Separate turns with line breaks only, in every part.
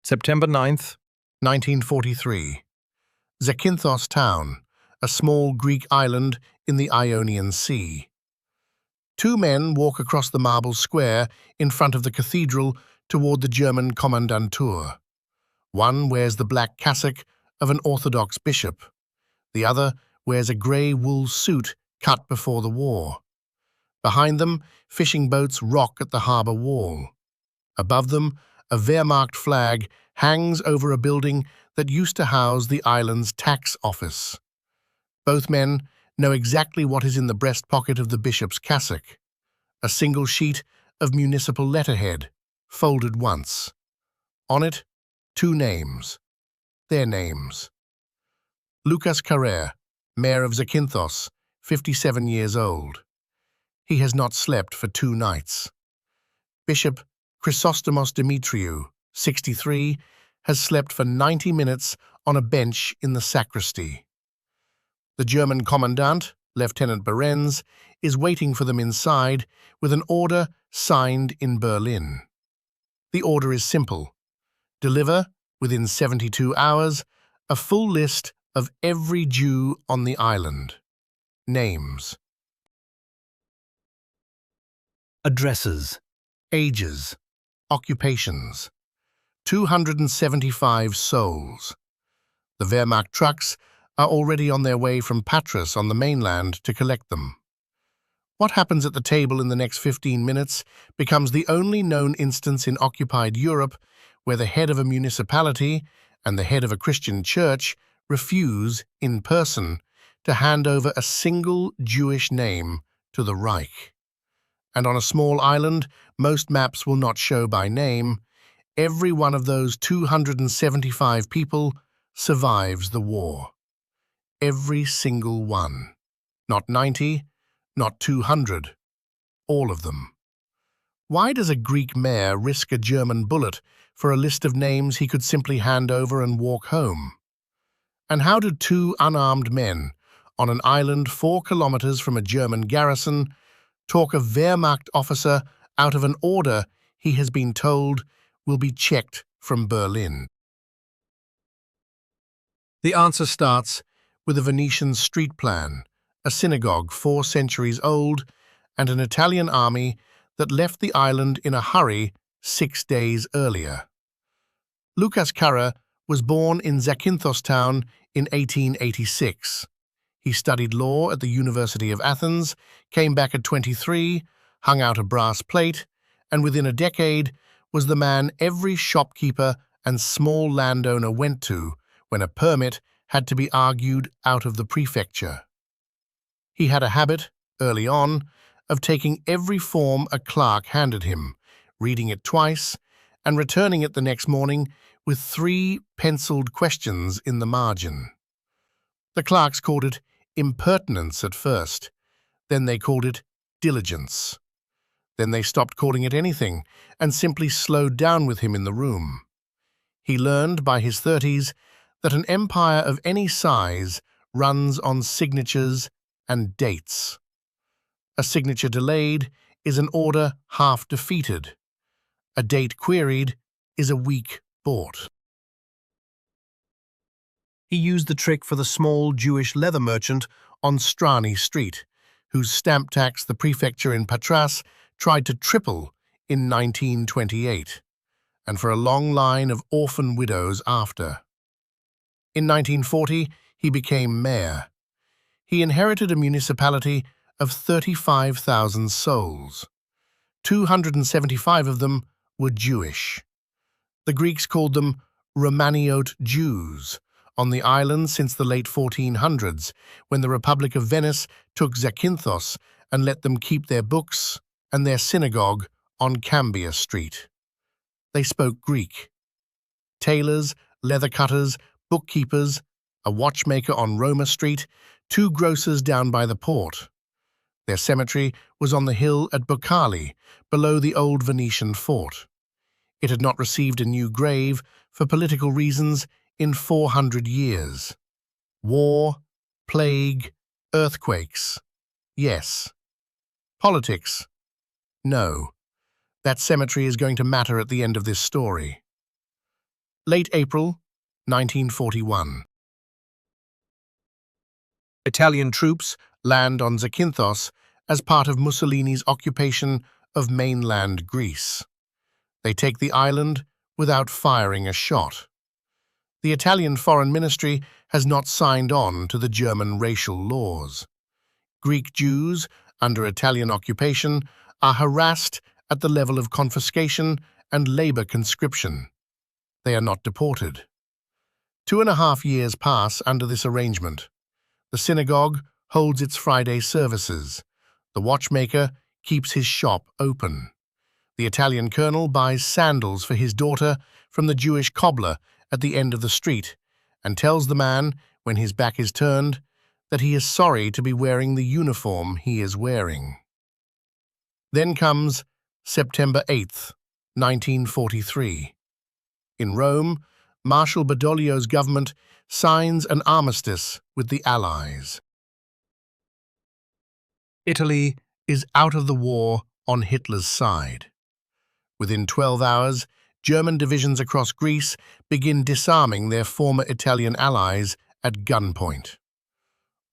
September 9th,
1943. Zakynthos town, a small Greek island in the Ionian Sea. Two men walk across the marble square in front of the cathedral toward the German commandantur. One wears the black cassock of an Orthodox bishop. The other wears a grey wool suit cut before the war. Behind them, fishing boats rock at the harbour wall. Above them, a Wehrmacht flag hangs over a building that used to house the island's tax office. Both men know exactly what is in the breast pocket of the bishop's cassock: a single sheet of municipal letterhead, folded once. On it, two names. Their names. Lucas Carrere, mayor of Zakynthos, 57 years old. He has not slept for 2 nights. Bishop Chrysostomos Dimitriou, 63, has slept for 90 minutes on a bench in the sacristy. The German commandant, Lieutenant Behrens, is waiting for them inside with an order signed in Berlin. The order is simple: deliver, within 72 hours, a full list of every Jew on the island. Names.
addresses,
Ages. Occupations. 275 souls. The Wehrmacht trucks are already on their way from Patras on the mainland to collect them. What happens at the table in the next 15 minutes becomes the only known instance in occupied Europe where the head of a municipality and the head of a Christian church refuse, in person, to hand over a single Jewish name to the Reich. And on a small island most maps will not show by name, every one of those 275 people survives the war. Every single one. Not 90, not 200. All of them. Why does a Greek mayor risk a German bullet for a list of names he could simply hand over and walk home? And how do two unarmed men, on an island 4 kilometers from a German garrison, talk a Wehrmacht officer out of an order he has been told will be checked from Berlin? The answer starts with a Venetian street plan, a synagogue 4 centuries old, and an Italian army that left the island in a hurry 6 days earlier. Lucas Carrere was born in Zakynthos town in 1886. He studied law at the University of Athens, came back at 23, hung out a brass plate, and within a decade was the man every shopkeeper and small landowner went to when a permit had to be argued out of the prefecture. He had a habit, early on, of taking every form a clerk handed him, reading it twice, and returning it the next morning with 3 penciled questions in the margin. The clerks called it impertinence at first, then they called it diligence. Then they stopped calling it anything and simply slowed down with him in the room. He learned by his 30s that an empire of any size runs on signatures and dates. A signature delayed is an order half defeated. A date queried is a week bought. He used the trick for the small Jewish leather merchant on Strani Street, whose stamp tax the prefecture in Patras tried to triple in 1928, and for a long line of orphan widows after. In 1940, he became mayor. He inherited a municipality of 35,000 souls. 275 of them were Jewish. The Greeks called them Romaniote Jews on the island since the late 1400s, when the Republic of Venice took Zakynthos and let them keep their books and their synagogue on Cambia Street. They spoke Greek. Tailors, leather cutters, bookkeepers, a watchmaker on Roma Street, 2 grocers down by the port. Their cemetery was on the hill at Boccali, below the old Venetian fort. It had not received a new grave, for political reasons, in 400 years. War, plague, earthquakes. Yes. Politics. No. That cemetery is going to matter at the end of this story. Late April, 1941. Italian troops land on Zakynthos as part of Mussolini's occupation of mainland Greece. They take the island without firing a shot. The Italian Foreign Ministry has not signed on to the German racial laws. Greek Jews, under Italian occupation, are harassed at the level of confiscation and labor conscription. They are not deported. 2.5 years pass under this arrangement. The synagogue holds its Friday services. The watchmaker keeps his shop open. The Italian colonel buys sandals for his daughter from the Jewish cobbler at the end of the street and tells the man, when his back is turned, that he is sorry to be wearing the uniform he is wearing. Then comes September 8th, 1943. In Rome, Marshal Badoglio's government signs an armistice with the Allies. Italy is out of the war on Hitler's side. Within 12 hours, German divisions across Greece begin disarming their former Italian allies at gunpoint.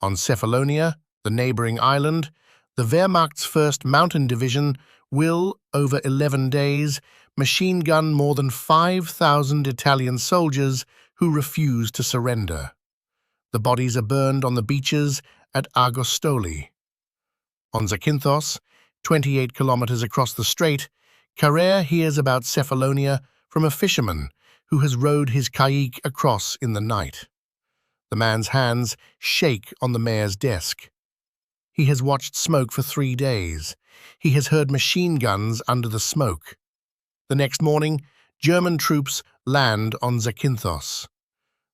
On Cephalonia, the neighboring island, the Wehrmacht's 1st Mountain Division will, over 11 days, machine gun more than 5,000 Italian soldiers who refuse to surrender. The bodies are burned on the beaches at Argostoli. On Zakynthos, 28 kilometers across the strait, Carrère hears about Cephalonia from a fisherman who has rowed his kayak across in the night. The man's hands shake on the mayor's desk. He has watched smoke for 3 days. He has heard machine guns under the smoke. The next morning, German troops land on Zakynthos.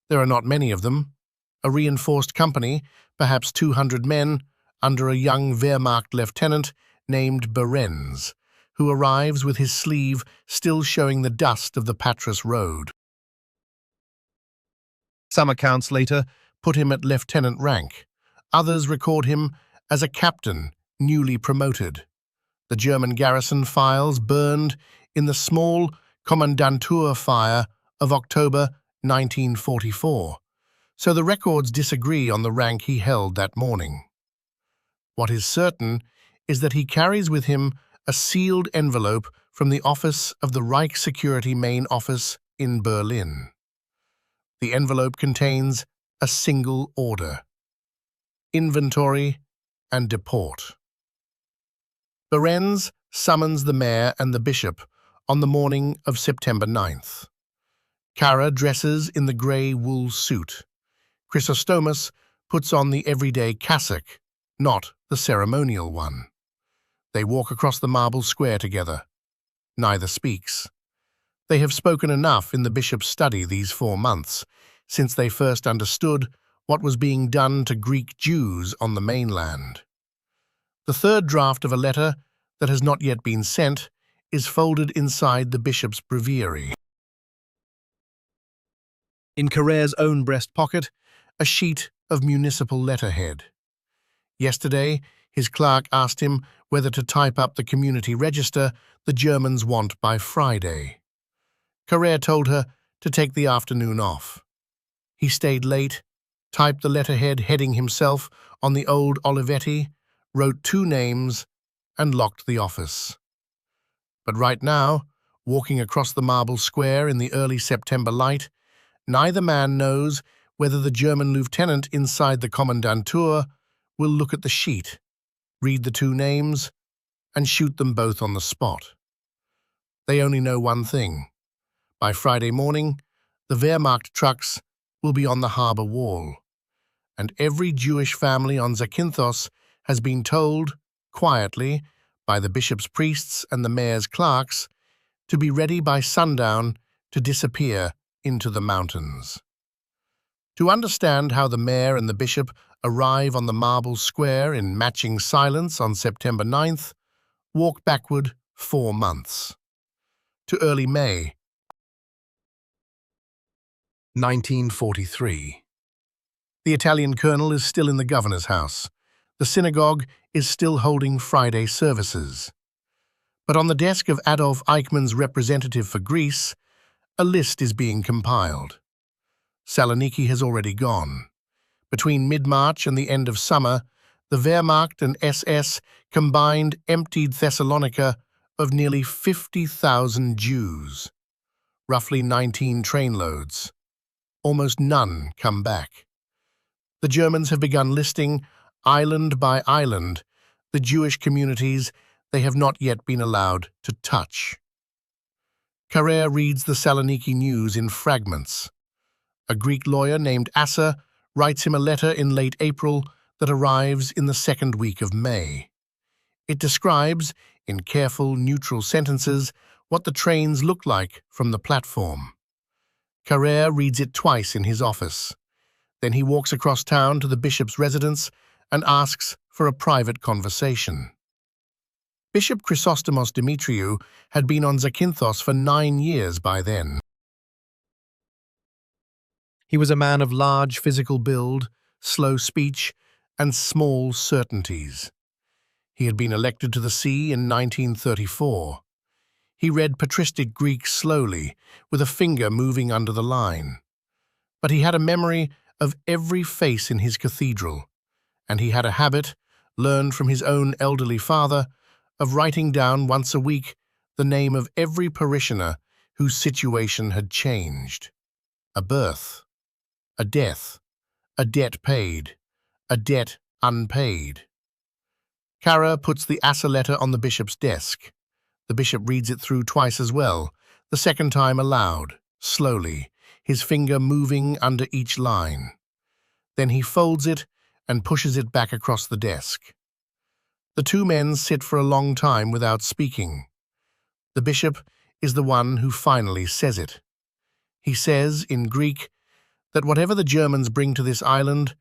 There are not many of them. A reinforced company, perhaps 200 men, under a young Wehrmacht lieutenant named Behrens, who arrives with his sleeve still showing the dust of the Patras Road. Some accounts later put him at lieutenant rank. Others record him as a captain, newly promoted. The German garrison files burned in the small Kommandantur fire of October 1944, so the records disagree on the rank he held that morning. What is certain is that he carries with him a sealed envelope from the office of the Reich Security Main Office in Berlin. The envelope contains a single order: inventory and deport. Behrens summons the mayor and the bishop on the morning of September 9th. Kara dresses in the grey wool suit. Chrysostomus puts on the everyday cassock, not the ceremonial one. They walk across the marble square together. Neither speaks. They have spoken enough in the bishop's study these 4 months, since they first understood what was being done to Greek Jews on the mainland. The third draft of a letter that has not yet been sent is folded inside the bishop's breviary. In Carrère's own breast pocket, a sheet of municipal letterhead. Yesterday, his clerk asked him whether to type up the community register the Germans want by Friday. Carrère told her to take the afternoon off. He stayed late, typed the letterhead heading himself on the old Olivetti, wrote 2 names, and locked the office. But right now, walking across the marble square in the early September light, neither man knows whether the German lieutenant inside the Kommandantur will look at the sheet, read the 2 names, and shoot them both on the spot. They only know one thing. By Friday morning, the Wehrmacht trucks will be on the harbour wall, and every Jewish family on Zakynthos has been told, quietly, by the bishop's priests and the mayor's clerks, to be ready by sundown to disappear into the mountains. To understand how the mayor and the bishop arrive on the marble square in matching silence on September 9th, walk backward 4 months. To early May 1943. The Italian colonel is still in the governor's house. The synagogue is still holding Friday services. But on the desk of Adolf Eichmann's representative for Greece, A list is being compiled. Saloniki has already gone. Between mid-March and the end of summer, the Wehrmacht and SS combined emptied Thessalonica of nearly 50,000 Jews, roughly 19 trainloads. Almost none come back. The Germans have begun listing, island by island, the Jewish communities they have not yet been allowed to touch. Carrere reads the Saloniki news in fragments. A Greek lawyer named Assa writes him a letter in late April that arrives in the second week of May. It describes, in careful, neutral sentences, what the trains look like from the platform. Carrere reads it twice in his office. Then he walks across town to the bishop's residence and asks for a private conversation. Bishop Chrysostomos Dimitriou had been on Zakynthos for 9 years by then. He was a man of large physical build, slow speech, and small certainties. He had been elected to the see in 1934. He read patristic Greek slowly, with a finger moving under the line. But he had a memory of every face in his cathedral, and he had a habit, learned from his own elderly father, of writing down once a week the name of every parishioner whose situation had changed. A birth, a death, a debt paid, a debt unpaid. Carrere puts the Assa letter on the bishop's desk. The bishop reads it through twice as well, the second time aloud, slowly, his finger moving under each line. Then he folds it and pushes it back across the desk. The two men sit for a long time without speaking. The bishop is the one who finally says it. He says, in Greek, that whatever the Germans bring to this island,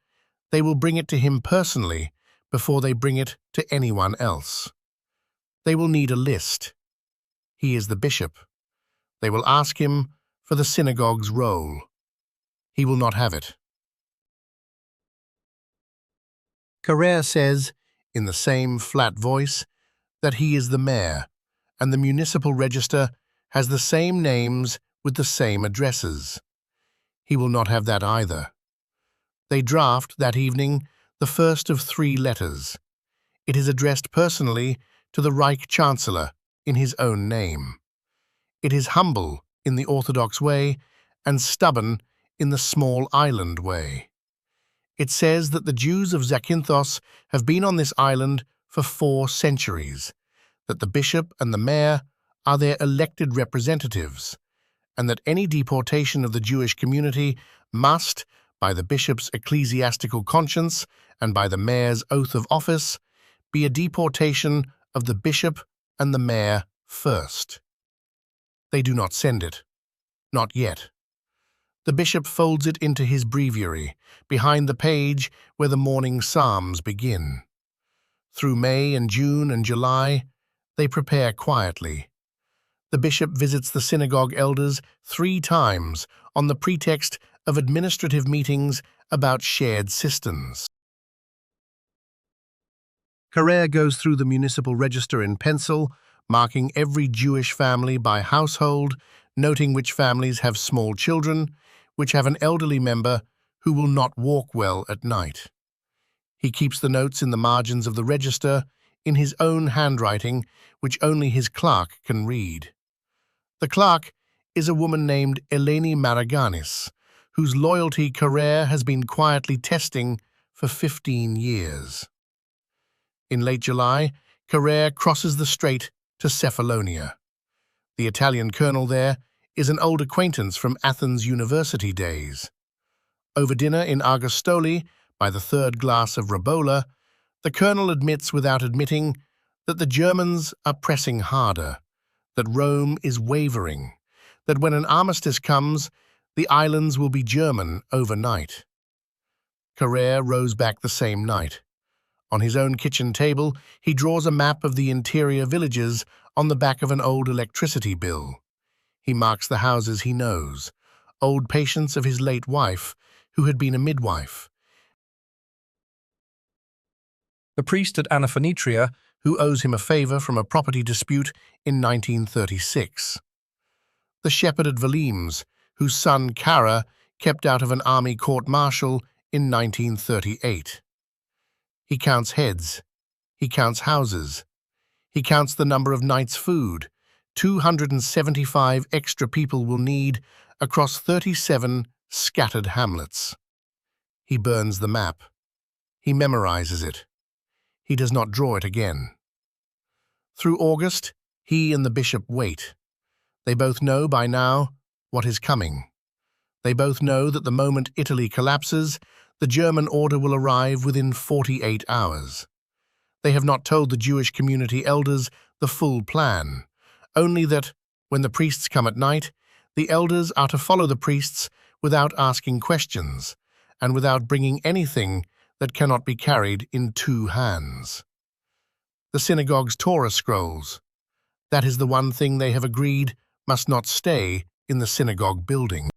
they will bring it to him personally before they bring it to anyone else. They will need a list. He is the bishop. They will ask him for the synagogue's roll. He will not have it. Carrere says, in the same flat voice, that he is the mayor, and the municipal register has the same names with the same addresses. He will not have that either. They draft, that evening, the first of 3 letters. It is addressed personally to the Reich Chancellor in his own name. It is humble in the Orthodox way and stubborn in the small island way. It says that the Jews of Zakynthos have been on this island for 4 centuries, that the bishop and the mayor are their elected representatives, and that any deportation of the Jewish community must, by the bishop's ecclesiastical conscience and by the mayor's oath of office, be a deportation of the bishop and the mayor first. They do not send it. Not yet. The bishop folds it into his breviary, behind the page where the morning psalms begin. Through May and June and July, they prepare quietly. The bishop visits the synagogue elders 3 times on the pretext of administrative meetings about shared systems. Carrere goes through the municipal register in pencil, marking every Jewish family by household, noting which families have small children, which have an elderly member who will not walk well at night. He keeps the notes in the margins of the register in his own handwriting, which only his clerk can read. The clerk is a woman named Eleni Maraganis, whose loyalty Carrere has been quietly testing for 15 years. In late July, Carrere crosses the strait to Cephalonia. The Italian colonel there is an old acquaintance from Athens University days. Over dinner in Argostoli, by the 3rd glass of Rabola, the colonel admits without admitting that the Germans are pressing harder, that Rome is wavering, that when an armistice comes, the islands will be German overnight. Carrere rows back the same night. On his own kitchen table, he draws a map of the interior villages on the back of an old electricity bill. He marks the houses he knows, old patients of his late wife, who had been a midwife. The priest at Anaphanetria, who owes him a favor from a property dispute in 1936. the shepherd at Velimes, whose son Kara kept out of an army court-martial in 1938. He counts heads. He counts houses. He counts the number of nights' food 275 extra people will need across 37 scattered hamlets. He burns the map. He memorizes it. He does not draw it again. Through August, he and the bishop wait. They both know by now what is coming. They both know that the moment Italy collapses, the German order will arrive within 48 hours. They have not told the Jewish community elders the full plan, only that, when the priests come at night, the elders are to follow the priests without asking questions and without bringing anything that cannot be carried in 2 hands. The synagogue's Torah scrolls. That is the one thing they have agreed must not stay in the synagogue building.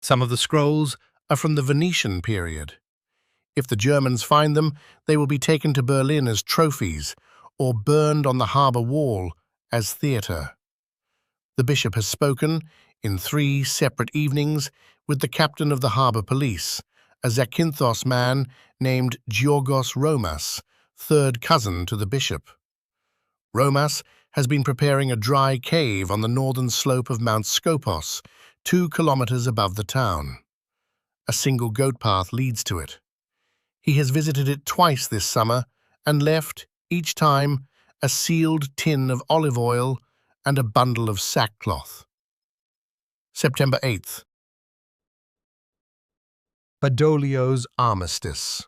Some of the scrolls are from the Venetian period. If the Germans find them, they will be taken to Berlin as trophies or burned on the harbour wall as theatre. The bishop has spoken, in 3 separate evenings, with the captain of the harbour police, a Zakynthos man named Georgos Romas, 3rd cousin to the bishop. Romas has been preparing a dry cave on the northern slope of Mount Skopos, 2 kilometers above the town. A single goat path leads to it. He has visited it twice this summer and left, each time, a sealed tin of olive oil and a bundle of sackcloth. September 8th. Badoglio's armistice.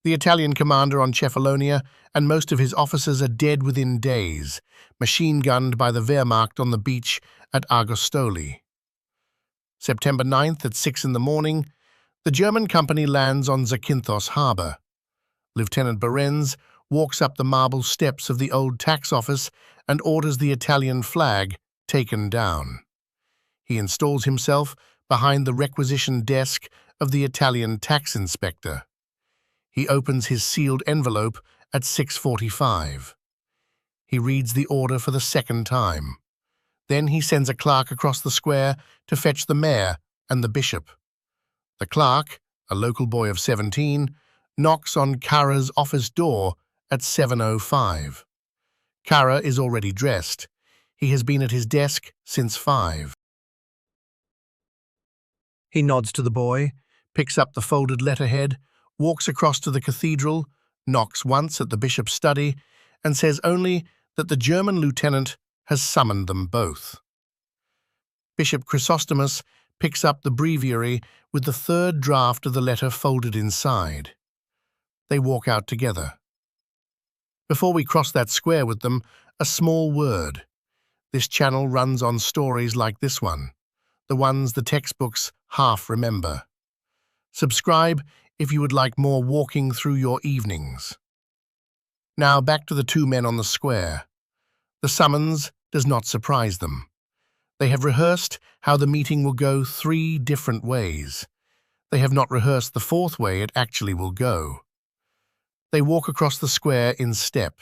The Italian commander on Cephalonia and most of his officers are dead within days, machine-gunned by the Wehrmacht on the beach at Argostoli. September 9th at 6 in the morning, the German company lands on Zakynthos harbour. Lieutenant Behrens walks up the marble steps of the old tax office and orders the Italian flag taken down. He installs himself behind the requisition desk of the Italian tax inspector. He opens his sealed envelope at 6:45. He reads the order for the 2nd time. Then he sends a clerk across the square to fetch the mayor and the bishop. The clerk, a local boy of 17, knocks on Kara's office door at 7:05. Kara is already dressed. He has been at his desk since 5. He nods to the boy, picks up the folded letterhead, walks across to the cathedral, knocks once at the bishop's study, and says only that the German lieutenant has summoned them both. Bishop Chrysostomus picks up the breviary with the 3rd draft of the letter folded inside. They walk out together. Before we cross that square with them, a small word. This channel runs on stories like this one, the ones the textbooks half remember. Subscribe if you would like more walking through your evenings. Now back to the 2 men on the square. The summons does not surprise them. They have rehearsed how the meeting will go 3 different ways. They have not rehearsed the 4th way it actually will go. They walk across the square in step.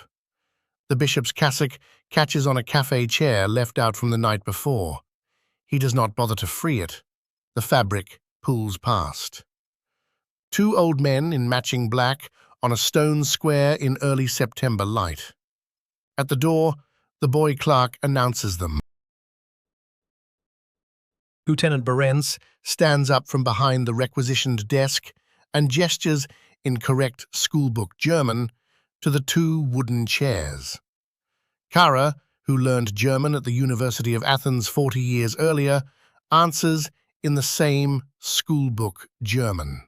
The bishop's cassock catches on a cafe chair left out from the night before. He does not bother to free it. The fabric pulls past. 2 old men in matching black on a stone square in early September light. At the door, the boy clerk announces them. Lieutenant Behrens stands up from behind the requisitioned desk and gestures in correct schoolbook German to the 2 wooden chairs. Kara, who learned German at the University of Athens 40 years earlier, answers in the same schoolbook German.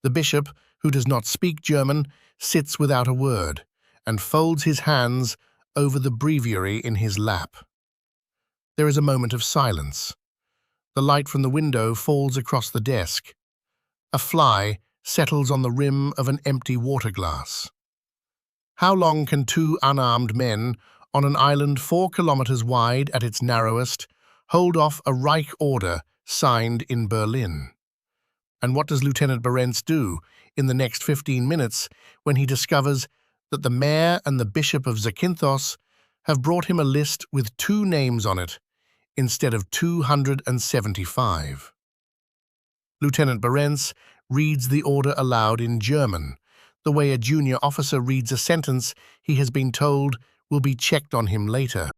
The bishop, who does not speak German, sits without a word and folds his hands over the breviary in his lap. There is a moment of silence. The light from the window falls across the desk. A fly settles on the rim of an empty water glass. How long can 2 unarmed men on an island 4 kilometers wide at its narrowest hold off a Reich order signed in Berlin? And what does Lieutenant Behrens do in the next 15 minutes when he discovers that the mayor and the bishop of Zakynthos have brought him a list with 2 names on it instead of 275. Lieutenant Berens reads the order aloud in German, the way a junior officer reads a sentence he has been told will be checked on him later.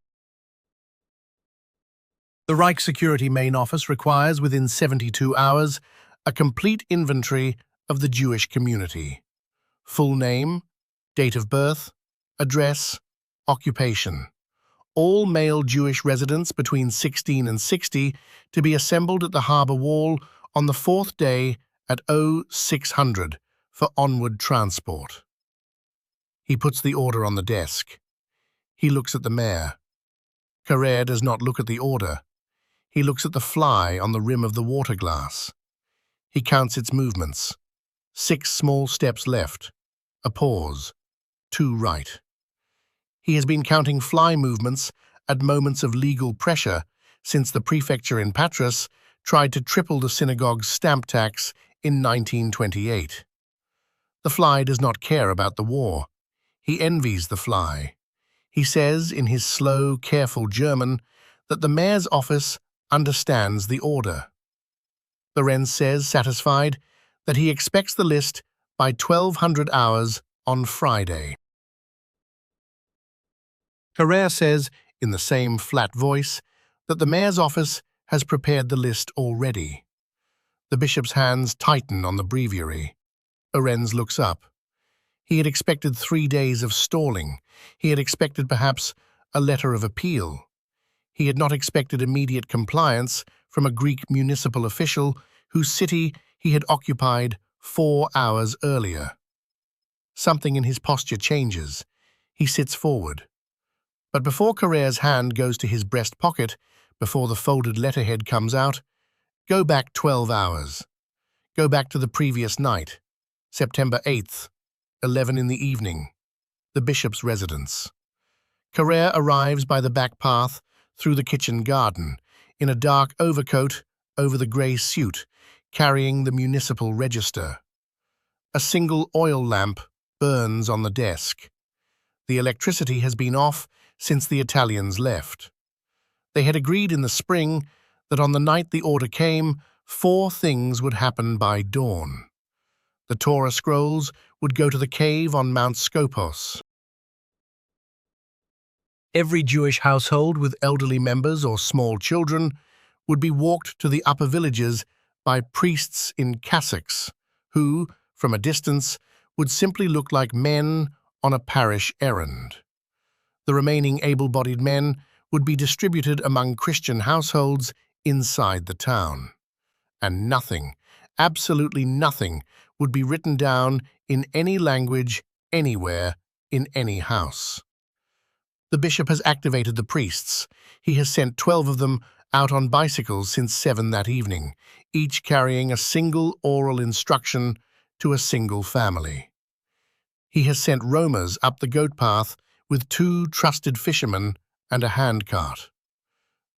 The Reich Security Main Office requires, within 72 hours, a complete inventory of the Jewish community. Full name, date of birth, address, occupation. All male Jewish residents between 16 and 60 to be assembled at the harbour wall on the 4th day at 0600 for onward transport. He puts the order on the desk. He looks at the mayor. Carrère does not look at the order. He looks at the fly on the rim of the water glass. He counts its movements. 6 small steps left. A pause. 2 right. He has been counting fly movements at moments of legal pressure since the prefecture in Patras tried to triple the synagogue's stamp tax in 1928. The fly does not care about the war. He envies the fly. He says, in his slow, careful German, that the mayor's office understands the order. Berens says, satisfied, that he expects the list by 1200 hours on Friday. Carrère says, in the same flat voice, that the mayor's office has prepared the list already. The bishop's hands tighten on the breviary. Berens looks up. He had expected 3 days of stalling. He had expected perhaps a letter of appeal. He had not expected immediate compliance from a Greek municipal official whose city he had occupied 4 hours earlier. Something in his posture changes. He sits forward. But before Carrère's hand goes to his breast pocket, before the folded letterhead comes out, go back 12 hours. Go back to the previous night, September 8th, 11 in the evening, the bishop's residence. Carrère arrives by the back path through the kitchen garden, in a dark overcoat over the grey suit, carrying the municipal register. A single oil lamp burns on the desk. The electricity has been off since the Italians left. They had agreed in the spring that on the night the order came, 4 things would happen by dawn. The Torah scrolls would go to the cave on Mount Skopos. Every Jewish household with elderly members or small children would be walked to the upper villages by priests in cassocks, who, from a distance, would simply look like men on a parish errand. The remaining able-bodied men would be distributed among Christian households inside the town. And nothing, absolutely nothing, would be written down in any language, anywhere, in any house. The bishop has activated the priests. He has sent 12 of them out on bicycles since 7 that evening, each carrying a single oral instruction to a single family. He has sent roamers up the goat path with 2 trusted fishermen and a handcart.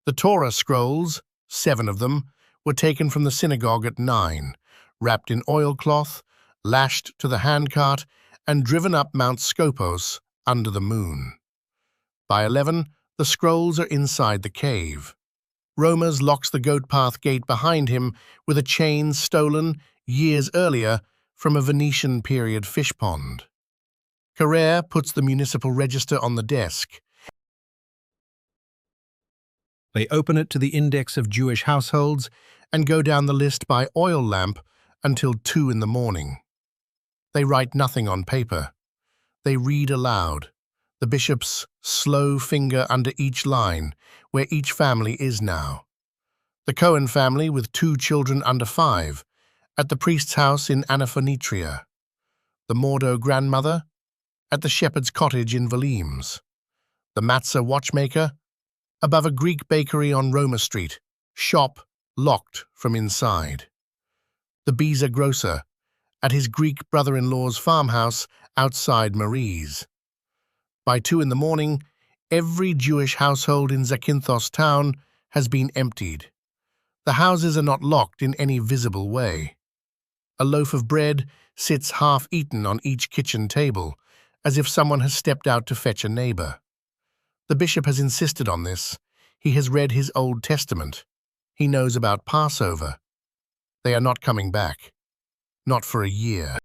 The Torah scrolls, 7 of them, were taken from the synagogue at 9, wrapped in oilcloth, lashed to the handcart, and driven up Mount Skopos under the moon. By 11, the scrolls are inside the cave. Romas locks the goat path gate behind him with a chain stolen years earlier from a Venetian period fish pond. Carrère puts the municipal register on the desk. They open it to the index of Jewish households and go down the list by oil lamp until 2 in the morning. They write nothing on paper. They read aloud, the bishop's slow finger under each line, where each family is now. The Cohen family with 2 children under 5, at the priest's house in Anaphanetria. The Mordo grandmother, at the shepherd's cottage in Valimes. The Matzah watchmaker, above a Greek bakery on Roma Street, shop locked from inside. The Biza grocer, at his Greek brother-in-law's farmhouse outside Marie's. By 2 in the morning, every Jewish household in Zakynthos town has been emptied. The houses are not locked in any visible way. A loaf of bread sits half-eaten on each kitchen table, as if someone has stepped out to fetch a neighbor. The bishop has insisted on this. He has read his Old Testament. He knows about Passover. They are not coming back. Not for a year.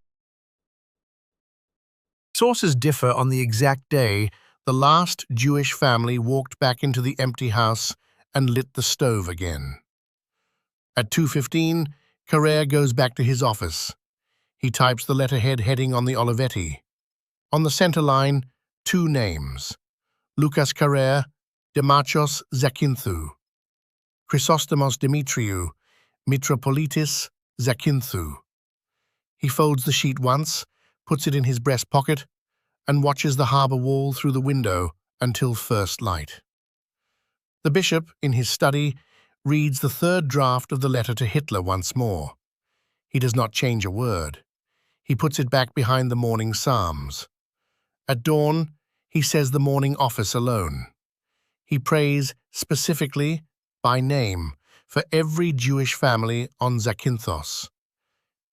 Sources differ on the exact day the last Jewish family walked back into the empty house and lit the stove again. At 2:15, Carrere goes back to his office. He types the letterhead heading on the Olivetti. On the center line, two names: Lucas Carrere, Demachos Zakynthou, Chrysostomos Dimitriou, Mitropolitis Zakynthou. He folds the sheet once, puts it in his breast pocket, and watches the harbor wall through the window until first light. The bishop, in his study, reads the third draft of the letter to Hitler once more. He does not change a word. He puts it back behind the morning psalms. At dawn, he says the morning office alone. He prays specifically, by name, for every Jewish family on Zakynthos.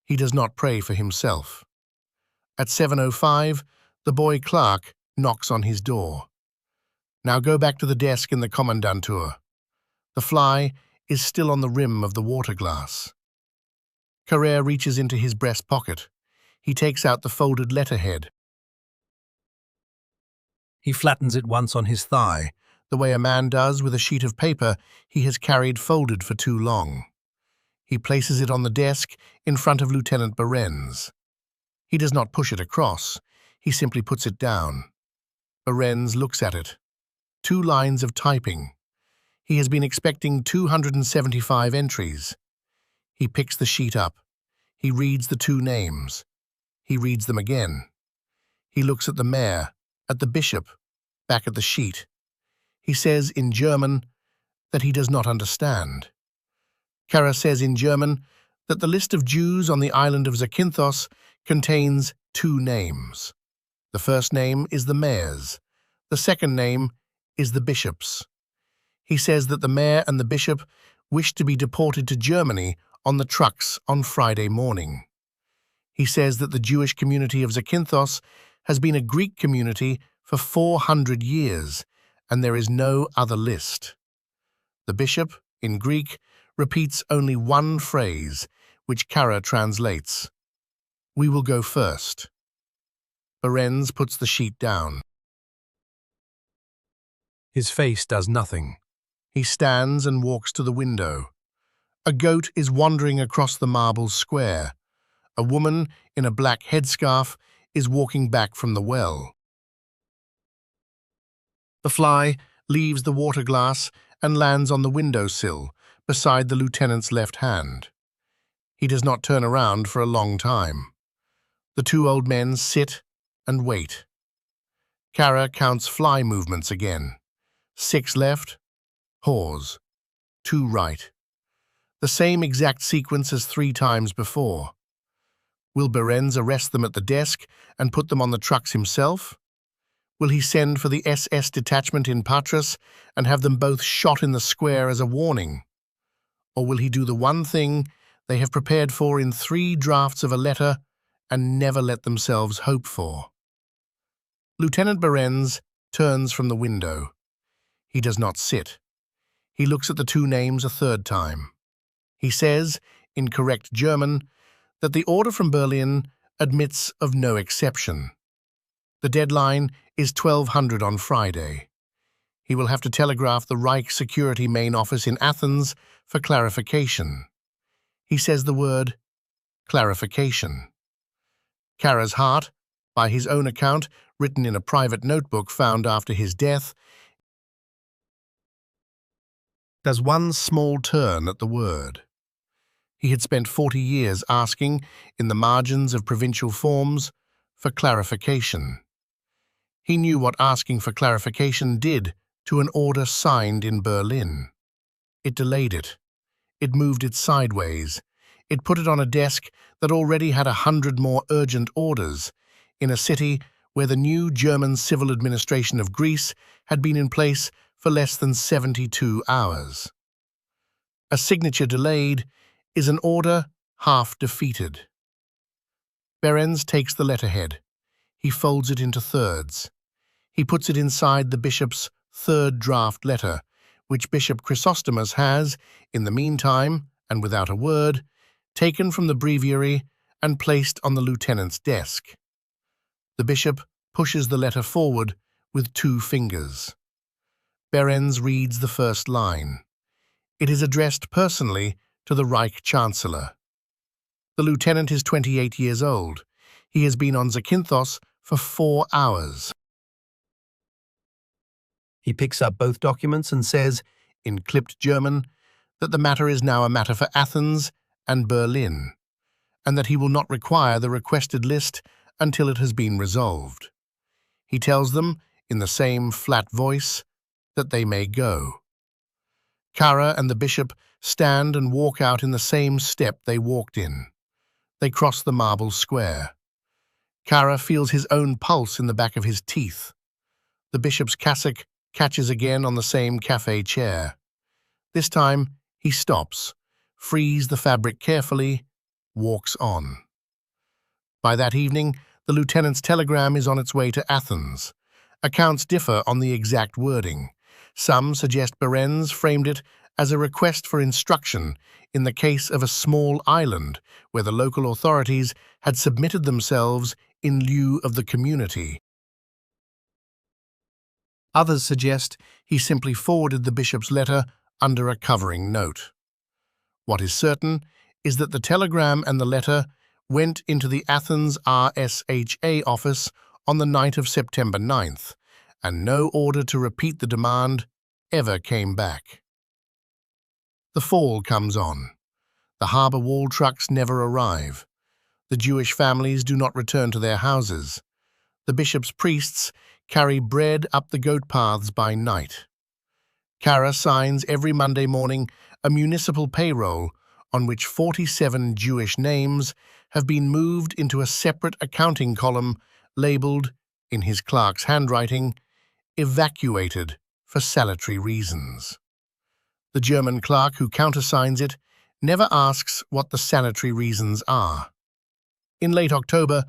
He does not pray for himself. At 7:05, the boy clerk knocks on his door. Now go back to the desk in the commandantur. The fly is still on the rim of the water glass. Carrere reaches into his breast pocket. He takes out the folded letterhead. He flattens it once on his thigh, the way a man does with a sheet of paper he has carried folded for too long. He places it on the desk in front of Lieutenant Behrens. He does not push it across. He simply puts it down. Behrens looks at it. 2 lines of typing. He has been expecting 275 entries. He picks the sheet up. He reads the 2 names. He reads them again. He looks at the mayor, at the bishop, back at the sheet. He says in German that he does not understand. Kara says in German that the list of Jews on the island of Zakynthos contains 2 names. The first name is the mayor's. The second name is the bishop's. He says that the mayor and the bishop wish to be deported to Germany on the trucks on Friday morning. He says that the Jewish community of Zakynthos has been a Greek community for 400 years, and there is no other list. The bishop, in Greek, repeats only one phrase, which Kara translates. "We will go first." Behrens puts the sheet down. His face does nothing. He stands and walks to the window. A goat is wandering across the marble square. A woman in a black headscarf is walking back from the well. The fly leaves the water glass and lands on the windowsill beside the lieutenant's left hand. He does not turn around for a long time. The 2 old men sit and wait. Kara counts fly movements again. 6 left, pause, 2 right. The same exact sequence as 3 times before. Will Behrens arrest them at the desk and put them on the trucks himself? Will he send for the SS detachment in Patras and have them both shot in the square as a warning? Or will he do the one thing they have prepared for in 3 drafts of a letter and never let themselves hope for? Lieutenant Behrens turns from the window. He does not sit. He looks at the 2 names a 3rd time. He says, in correct German, that the order from Berlin admits of no exception. The deadline is 1200 on Friday. He will have to telegraph the Reich Security Main Office in Athens for clarification. He says the word clarification. Kara's heart, by his own account, written in a private notebook found after his death, does one small turn at the word. He had spent 40 years asking, in the margins of provincial forms, for clarification. He knew what asking for clarification did to an order signed in Berlin. It delayed it. It moved it sideways. It put it on a desk that already had 100 more urgent orders, in a city where the new German civil administration of Greece had been in place for less than 72 hours. A signature delayed is an order half defeated. Behrens takes the letterhead. He folds it into thirds. He puts it inside the bishop's third draft letter, which Bishop Chrysostomus has, in the meantime, and without a word, taken from the breviary and placed on the lieutenant's desk. The bishop pushes the letter forward with 2 fingers. Behrens reads the first line. It is addressed personally to the Reich Chancellor. The lieutenant is 28 years old. He has been on Zakynthos for 4 hours. He picks up both documents and says, in clipped German, that the matter is now a matter for Athens and Berlin, and that he will not require the requested list until it has been resolved. He tells them, in the same flat voice, that they may go. Kara and the bishop stand and walk out in the same step they walked in. They cross the marble square. Kara feels his own pulse in the back of his teeth. The bishop's cassock catches again on the same café chair. This time, he stops, frees the fabric carefully, walks on. By that evening, the lieutenant's telegram is on its way to Athens. Accounts differ on the exact wording. Some suggest Behrens framed it as a request for instruction in the case of a small island where the local authorities had submitted themselves in lieu of the community. Others suggest he simply forwarded the bishop's letter under a covering note. What is certain is that the telegram and the letter went into the Athens RSHA office on the night of September 9th, and no order to repeat the demand ever came back. The fall comes on. The harbour wall trucks never arrive. The Jewish families do not return to their houses. The bishop's priests carry bread up the goat paths by night. Kara signs every Monday morning a municipal payroll on which 47 Jewish names have been moved into a separate accounting column labelled, in his clerk's handwriting, evacuated for salutary reasons. The German clerk who countersigns it never asks what the sanitary reasons are. In late October,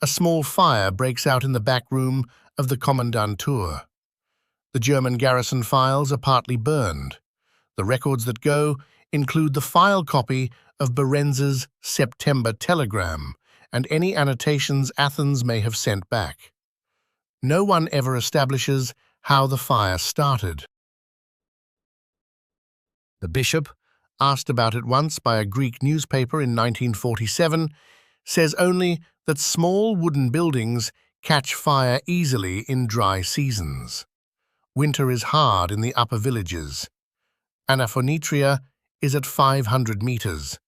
a small fire breaks out in the back room of the Kommandantur. The German garrison files are partly burned. The records that go include the file copy of Behrens's September telegram and any annotations Athens may have sent back. No one ever establishes how the fire started. The bishop, asked about it once by a Greek newspaper in 1947, says only that small wooden buildings catch fire easily in dry seasons. Winter is hard in the upper villages. Anaphonetria is at 500 meters.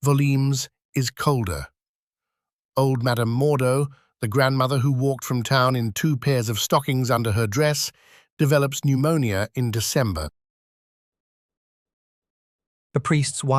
Volumes is colder. Old Madame Mordo, the grandmother who walked from town in 2 pairs of stockings under her dress, develops pneumonia in December.
The priest's wife.